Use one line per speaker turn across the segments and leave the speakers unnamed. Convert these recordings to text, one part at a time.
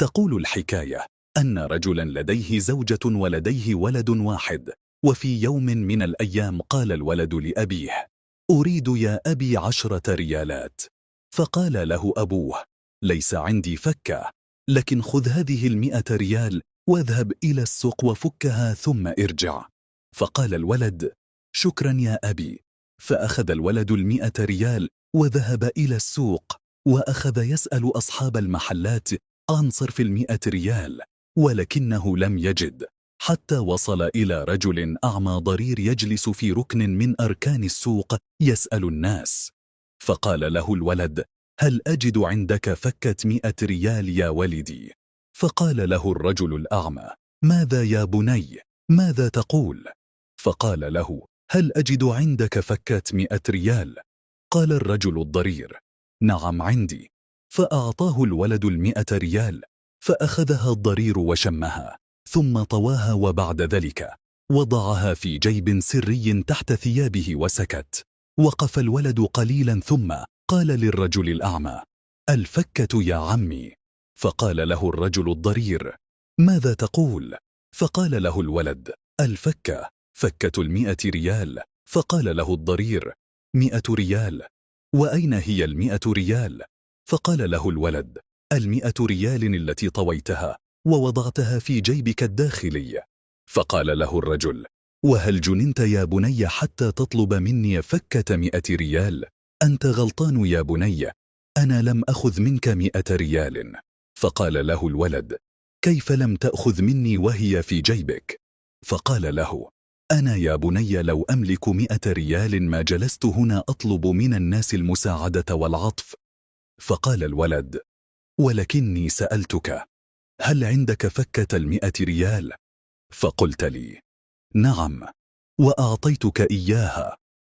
تقول الحكاية أن رجلا لديه زوجة ولديه ولد واحد، وفي يوم من الأيام قال الولد لأبيه: أريد يا أبي 10 ريالات. فقال له أبوه: ليس عندي فكة، لكن خذ هذه 100 ريال واذهب إلى السوق وفكها ثم ارجع. فقال الولد: شكرا يا أبي. فأخذ الولد 100 ريال وذهب إلى السوق، وأخذ يسأل أصحاب المحلات عن صرف 100 ريال، ولكنه لم يجد، حتى وصل إلى رجل أعمى ضرير يجلس في ركن من أركان السوق يسأل الناس. فقال له الولد: هل أجد عندك فكة 100 ريال يا ولدي؟ فقال له الرجل الأعمى: ماذا يا بني؟ ماذا تقول؟ فقال له: هل أجد عندك فكة 100 ريال؟ قال الرجل الضرير: نعم عندي. فأعطاه الولد 100 ريال، فأخذها الضرير وشمها، ثم طواها، وبعد ذلك وضعها في جيب سري تحت ثيابه وسكت. وقف الولد قليلا ثم قال للرجل الأعمى: الفكة يا عمي. فقال له الرجل الضرير: ماذا تقول؟ فقال له الولد: الفكة، فكة 100 ريال. فقال له الضرير: 100 ريال؟ وأين هي 100 ريال؟ فقال له الولد: 100 ريال التي طويتها ووضعتها في جيبك الداخلي. فقال له الرجل: وهل جننت يا بني حتى تطلب مني فكة 100 ريال؟ أنت غلطان يا بني، أنا لم أخذ منك 100 ريال. فقال له الولد: كيف لم تأخذ مني وهي في جيبك؟ فقال له: أنا يا بني لو أملك 100 ريال ما جلست هنا أطلب من الناس المساعدة والعطف. فقال الولد: ولكني سألتك هل عندك فكة 100 ريال؟ فقلت لي نعم، وأعطيتك إياها.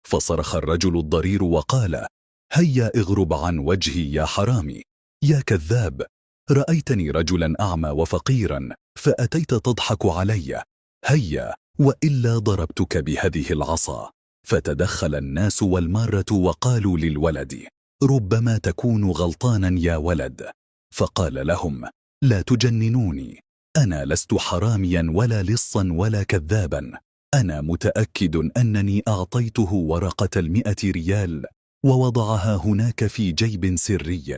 فصرخ الرجل الضرير وقال: هيا اغرب عن وجهي يا حرامي، يا كذاب، رأيتني رجلا أعمى وفقيرا فأتيت تضحك علي، هيا وإلا ضربتك بهذه العصا. فتدخل الناس والمارة وقالوا للولد: ربما تكون غلطانا يا ولد. فقال لهم: لا تجننوني، أنا لست حراميا ولا لصا ولا كذابا، أنا متأكد أنني أعطيته ورقة 100 ريال ووضعها هناك في جيب سري.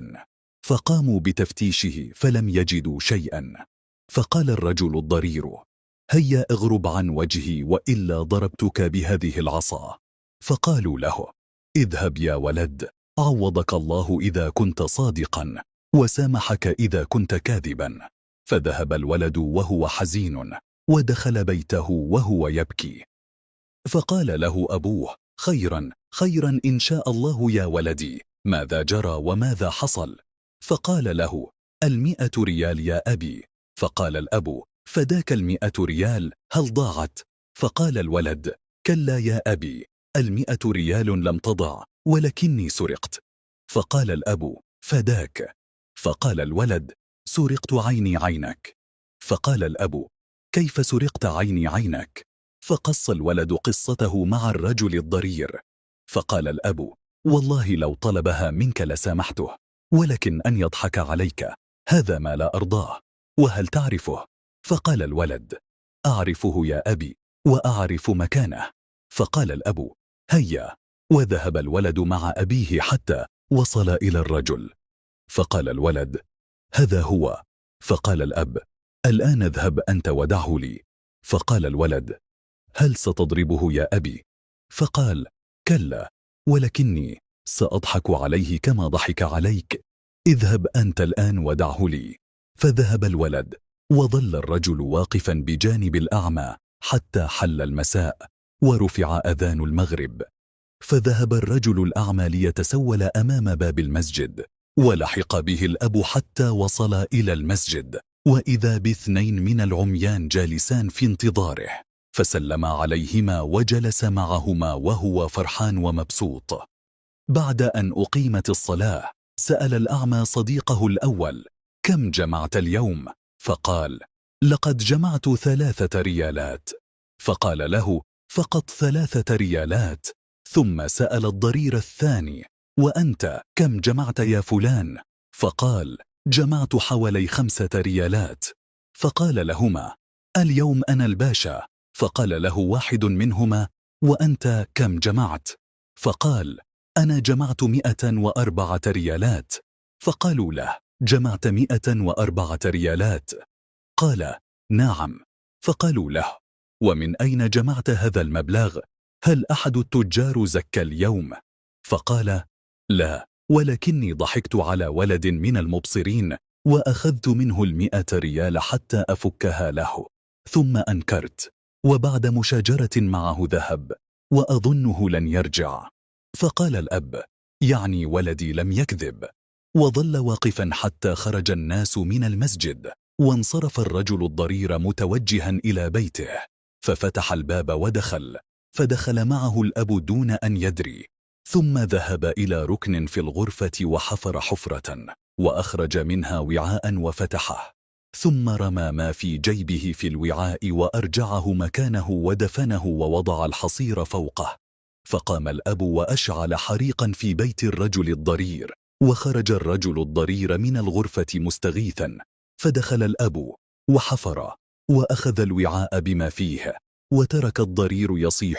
فقاموا بتفتيشه فلم يجدوا شيئا. فقال الرجل الضرير: هيا اغرب عن وجهي وإلا ضربتك بهذه العصا. فقالوا له: اذهب يا ولد، عوضك الله إذا كنت صادقا وسامحك إذا كنت كاذبا. فذهب الولد وهو حزين، ودخل بيته وهو يبكي. فقال له أبوه: خيرا خيرا إن شاء الله يا ولدي، ماذا جرى وماذا حصل؟ فقال له: 100 ريال يا أبي. فقال الأب: فداك 100 ريال، هل ضاعت؟ فقال الولد: كلا يا أبي، 100 ريال لم تضع، ولكني سرقت. فقال الأب: فداك. فقال الولد: سرقت عيني عينك. فقال الأب: كيف سرقت عيني عينك؟ فقص الولد قصته مع الرجل الضرير. فقال الأب: والله لو طلبها منك لسامحته، ولكن أن يضحك عليك هذا ما لا أرضاه. وهل تعرفه؟ فقال الولد: أعرفه يا أبي، وأعرف مكانه. فقال الأب: هيا. وذهب الولد مع أبيه حتى وصل إلى الرجل. فقال الولد: هذا هو. فقال الأب: الآن اذهب أنت ودعه لي. فقال الولد: هل ستضربه يا أبي؟ فقال: كلا، ولكني سأضحك عليه كما ضحك عليك. اذهب أنت الآن ودعه لي. فذهب الولد، وظل الرجل واقفا بجانب الأعمى حتى حل المساء ورفع أذان المغرب. فذهب الرجل الأعمى ليتسول أمام باب المسجد، ولحق به الأب حتى وصل إلى المسجد، وإذا باثنين من العميان جالسان في انتظاره، فسلم عليهما وجلس معهما وهو فرحان ومبسوط. بعد أن أقيمت الصلاة سأل الأعمى صديقه الأول: كم جمعت اليوم؟ فقال: لقد جمعت 3 ريالات. فقال له: فقط 3 ريالات؟ ثم سأل الضرير الثاني: وأنت كم جمعت يا فلان؟ فقال: جمعت حوالي 5 ريالات. فقال لهما: اليوم أنا الباشا. فقال له واحد منهما: وأنت كم جمعت؟ فقال: أنا جمعت 104 ريالات. فقالوا له: جمعت 104 ريالات؟ قال: نعم. فقالوا له: ومن أين جمعت هذا المبلغ؟ هل أحد التجار زكى اليوم؟ فقال: لا، ولكني ضحكت على ولد من المبصرين وأخذت منه 100 ريال حتى أفكها له، ثم أنكرت، وبعد مشاجرة معه ذهب، وأظنه لن يرجع. فقال الأب: يعني ولدي لم يكذب. وظل واقفا حتى خرج الناس من المسجد، وانصرف الرجل الضرير متوجها إلى بيته، ففتح الباب ودخل، فدخل معه الأب دون أن يدري، ثم ذهب إلى ركن في الغرفة وحفر حفرة، وأخرج منها وعاء وفتحه، ثم رمى ما في جيبه في الوعاء وأرجعه مكانه ودفنه ووضع الحصير فوقه. فقام الأب وأشعل حريقا في بيت الرجل الضرير، وخرج الرجل الضرير من الغرفة مستغيثا، فدخل الأب وحفر وأخذ الوعاء بما فيه، وترك الضرير يصيح